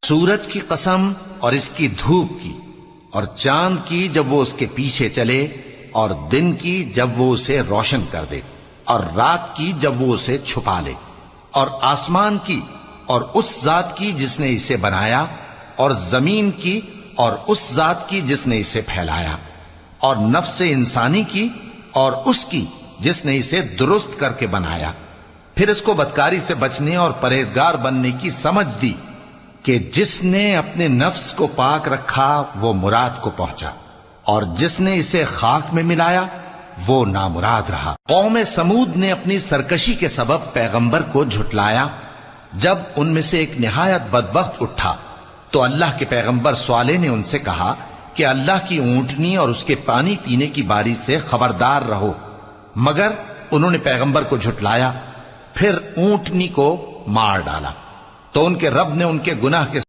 سورج کی قسم اور اس کی دھوپ کی، اور چاند کی جب وہ اس کے پیچھے چلے، اور دن کی جب وہ اسے روشن کر دے، اور رات کی جب وہ اسے چھپا لے، اور آسمان کی اور اس ذات کی جس نے اسے بنایا، اور زمین کی اور اس ذات کی جس نے اسے پھیلایا، اور نفس انسانی کی اور اس کی جس نے اسے درست کر کے بنایا۔ پھر اس کو بدکاری سے بچنے اور پرہیزگار بننے کی سمجھ دی کہ جس نے اپنے نفس کو پاک رکھا وہ مراد کو پہنچا، اور جس نے اسے خاک میں ملایا وہ نامراد رہا۔ قوم سمود نے اپنی سرکشی کے سبب پیغمبر کو جھٹلایا۔ جب ان میں سے ایک نہایت بدبخت اٹھا تو اللہ کے پیغمبر صالح نے ان سے کہا کہ اللہ کی اونٹنی اور اس کے پانی پینے کی باری سے خبردار رہو، مگر انہوں نے پیغمبر کو جھٹلایا۔ پھر اونٹنی کو مار ڈالا تو ان کے رب نے ان کے گناہ کے